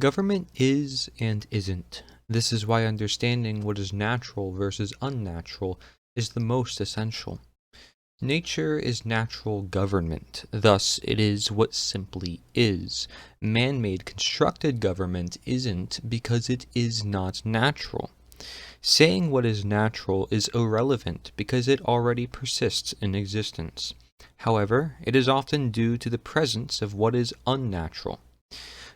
Government is and isn't. This is why understanding what is natural versus unnatural is the most essential. Nature is natural government, thus it is what simply is. Man-made constructed government isn't because it is not natural. Saying what is natural is irrelevant because it already persists in existence. However, it is often due to the presence of what is unnatural.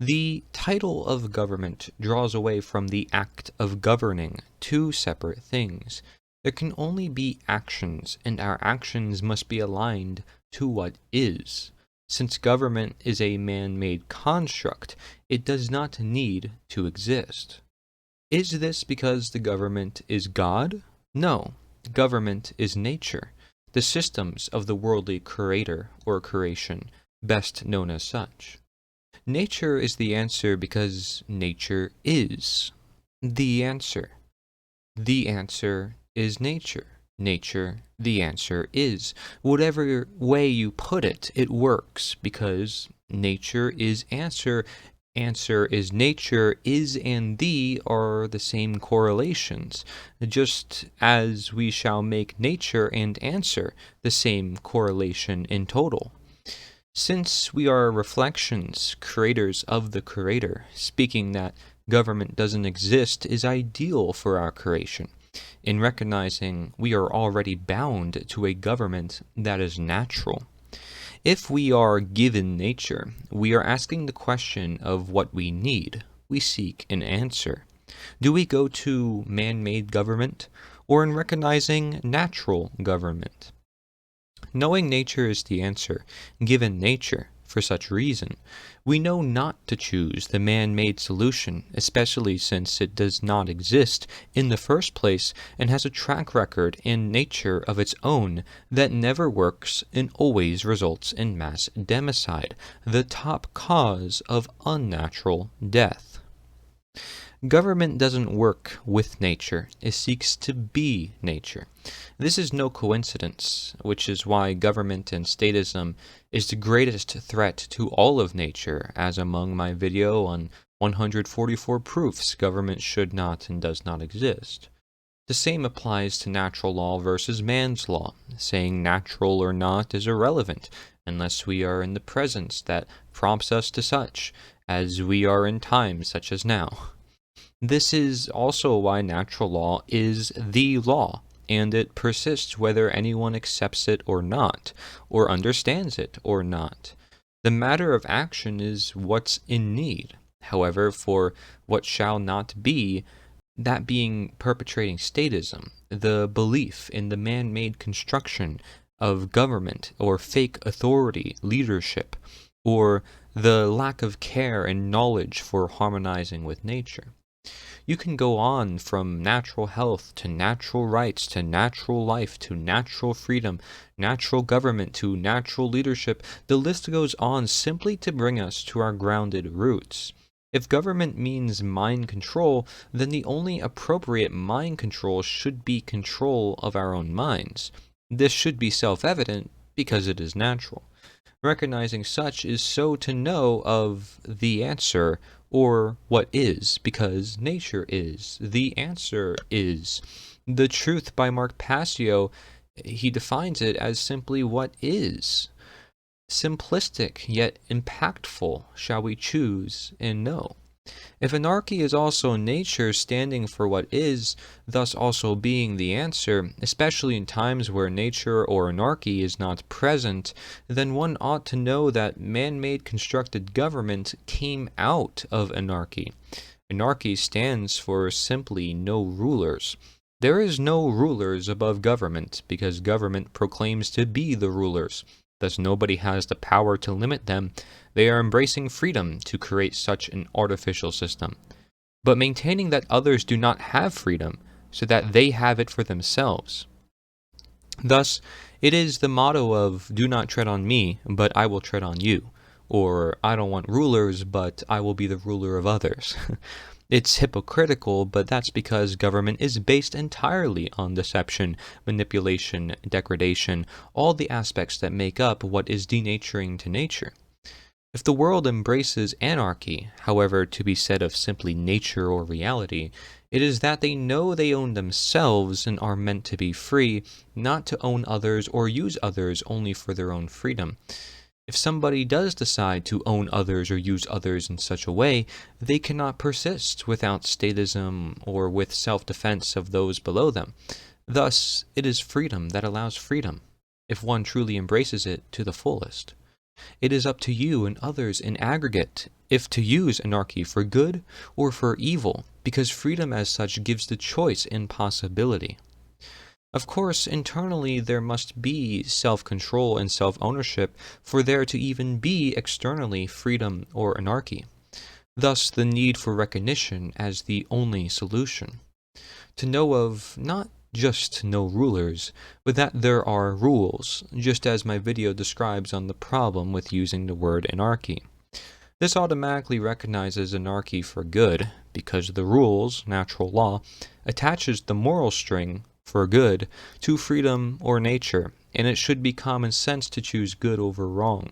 The title of government draws away from the act of governing, two separate things. There can only be actions, and our actions must be aligned to what is. Since government is a man-made construct, it does not need to exist. Is this because the government is God? No. Government is nature, the systems of the worldly creator or creation, best known as such. Nature is the answer because nature is the answer. The answer is nature. Nature, the answer is. Whatever way you put it, it works because nature is answer. Answer is nature, is and the are the same correlations, just as we shall make nature and answer the same correlation in total. Since we are reflections, creators of the Creator, speaking that government doesn't exist is ideal for our creation, in recognizing we are already bound to a government that is natural. If we are given nature, we are asking the question of what we need. We seek an answer. Do we go to man-made government, or in recognizing natural government? Knowing nature is the answer, given nature, for such reason, we know not to choose the man-made solution, especially since it does not exist in the first place and has a track record in nature of its own that never works and always results in mass democide, the top cause of unnatural death. Government doesn't work with nature, it seeks to be nature. This is no coincidence, which is why government and statism is the greatest threat to all of nature, as among my video on 144 proofs government should not and does not exist. The same applies to natural law versus man's law. Saying natural or not is irrelevant, unless we are in the presence that prompts us to such, as we are in times such as now. This is also why natural law is the law, and it persists whether anyone accepts it or not, or understands it or not. The matter of action is what's in need. However, for what shall not be, that being perpetrating statism, the belief in the man-made construction of government or fake authority, leadership, or the lack of care and knowledge for harmonizing with nature. You can go on from natural health to natural rights to natural life to natural freedom, natural government to natural leadership. The list goes on simply to bring us to our grounded roots. If government means mind control, then the only appropriate mind control should be control of our own minds. This should be self-evident because it is natural. Recognizing such is so to know of the answer, or what is, because nature is. The answer is. The Truth by Mark Passio, he defines it as simply what is. Simplistic yet impactful, shall we choose and know. If anarchy is also nature standing for what is, thus also being the answer, especially in times where nature or anarchy is not present, then one ought to know that man-made constructed government came out of anarchy. Anarchy stands for simply no rulers. There is no rulers above government, because government proclaims to be the rulers. Thus nobody has the power to limit them. They are embracing freedom to create such an artificial system, but maintaining that others do not have freedom, so that they have it for themselves. Thus, it is the motto of, do not tread on me, but I will tread on you, or I don't want rulers, but I will be the ruler of others. It's hypocritical, but that's because government is based entirely on deception, manipulation, degradation, all the aspects that make up what is denaturing to nature. If the world embraces anarchy, however, to be said of simply nature or reality, it is that they know they own themselves and are meant to be free, not to own others or use others only for their own freedom. If somebody does decide to own others or use others in such a way, they cannot persist without statism or with self-defense of those below them. Thus, it is freedom that allows freedom, if one truly embraces it to the fullest. It is up to you and others in aggregate if to use anarchy for good or for evil, because freedom as such gives the choice and possibility. Of course, internally there must be self-control and self-ownership for there to even be externally freedom or anarchy. Thus, the need for recognition as the only solution. To know of not just no rulers, but that there are rules, just as my video describes on the problem with using the word anarchy. This automatically recognizes anarchy for good, because the rules, natural law, attaches the moral string for good to freedom or nature, and it should be common sense to choose good over wrong.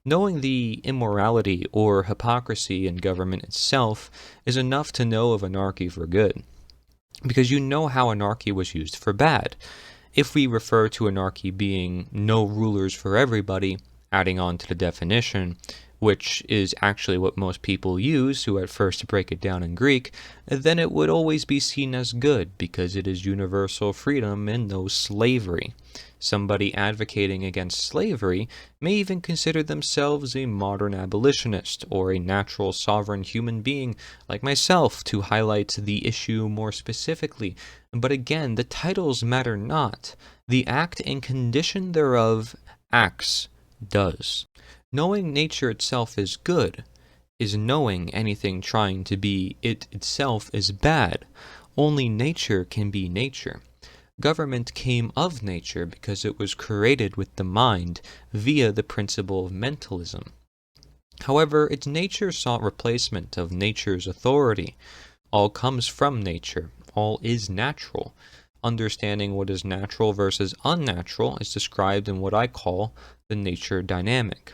Knowing the immorality or hypocrisy in government itself is enough to know of anarchy for good, because you know how anarchy was used for bad. If we refer to anarchy being no rulers for everybody, adding on to the definition, which is actually what most people use who at first break it down in Greek, then it would always be seen as good because it is universal freedom and no slavery. Somebody advocating against slavery may even consider themselves a modern abolitionist or a natural sovereign human being like myself to highlight the issue more specifically. But again, the titles matter not. The act and condition thereof acts does. Knowing nature itself is good is knowing anything trying to be it itself is bad. Only nature can be nature. Government came of nature because it was created with the mind via the principle of mentalism. However, its nature sought replacement of nature's authority. All comes from nature. All is natural. Understanding what is natural versus unnatural is described in what I call the nature dynamic.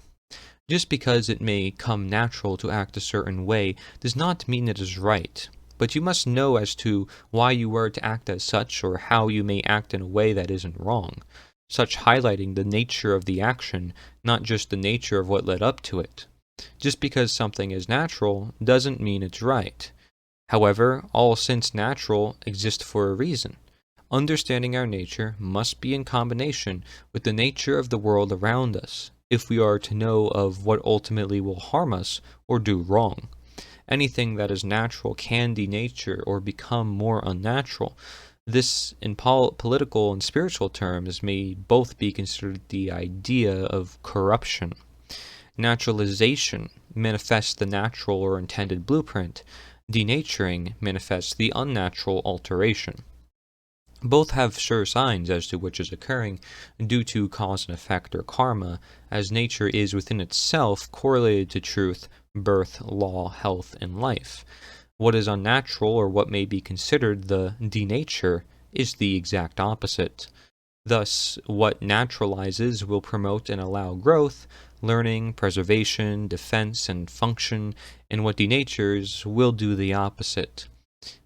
Just because it may come natural to act a certain way does not mean it is right. But you must know as to why you were to act as such or how you may act in a way that isn't wrong, such highlighting the nature of the action, not just the nature of what led up to it. Just because something is natural doesn't mean it's right. However, all since natural exist for a reason. Understanding our nature must be in combination with the nature of the world around us, if we are to know of what ultimately will harm us or do wrong. Anything that is natural can denature or become more unnatural. This, in political and spiritual terms, may both be considered the idea of corruption. Naturalization manifests the natural or intended blueprint. Denaturing manifests the unnatural alteration. Both have sure signs as to which is occurring due to cause and effect or karma, as nature is within itself correlated to truth, birth, law, health, and life. What is unnatural or what may be considered the denature is the exact opposite. Thus, what naturalizes will promote and allow growth, learning, preservation, defense, and function, and what denatures will do the opposite.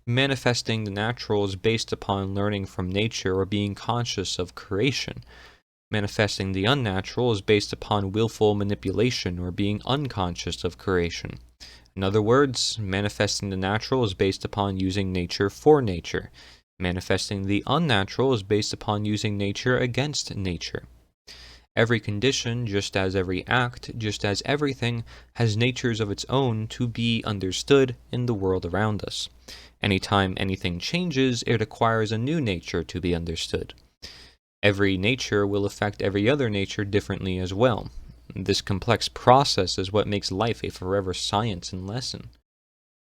Manifesting the natural is based upon learning from nature or being conscious of creation. Manifesting the unnatural is based upon willful manipulation or being unconscious of creation. In other words, manifesting the natural is based upon using nature for nature. Manifesting the unnatural is based upon using nature against nature. Every condition, just as every act, just as everything, has natures of its own to be understood in the world around us. Anytime anything changes, it acquires a new nature to be understood. Every nature will affect every other nature differently as well. This complex process is what makes life a forever science and lesson.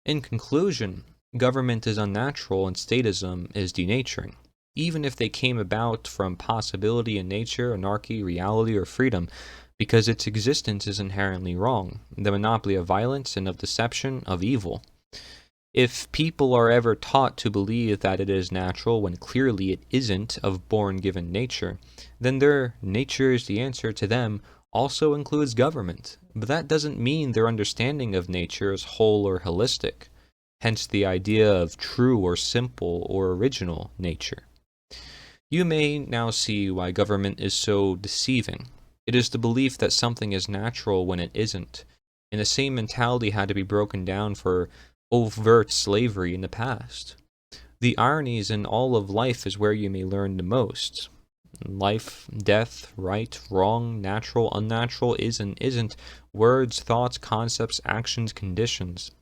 In conclusion, government is unnatural and statism is denaturing. Even if they came about from possibility in nature, anarchy, reality, or freedom, because its existence is inherently wrong, the monopoly of violence and of deception, of evil. If people are ever taught to believe that it is natural when clearly it isn't of born-given nature, then their nature is the answer to them also includes government, but that doesn't mean their understanding of nature is whole or holistic, hence the idea of true or simple or original nature. You may now see why government is so deceiving. It is the belief that something is natural when it isn't, and the same mentality had to be broken down for overt slavery in the past. The ironies in all of life is where you may learn the most. Life, death, right, wrong, natural, unnatural, is and isn't, words, thoughts, concepts, actions, conditions.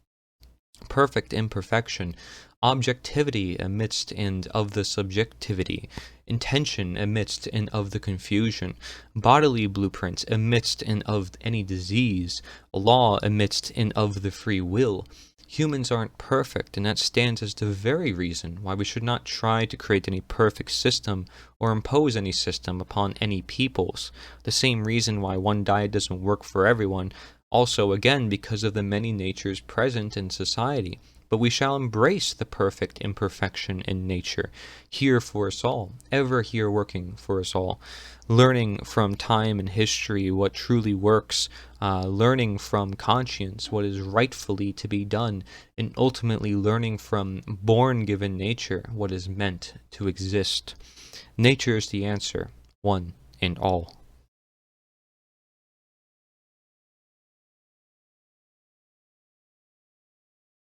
Perfect imperfection, objectivity amidst and of the subjectivity, intention amidst and of the confusion, bodily blueprint amidst and of any disease, law amidst and of the free will. Humans aren't perfect, and that stands as the very reason why we should not try to create any perfect system or impose any system upon any peoples. The same reason why one diet doesn't work for everyone, also again because of the many natures present in society. But we shall embrace the perfect imperfection in nature, here for us all, ever here working for us all, learning from time and history what truly works, learning from conscience what is rightfully to be done, and ultimately learning from born-given nature what is meant to exist. Nature is the answer, one and all.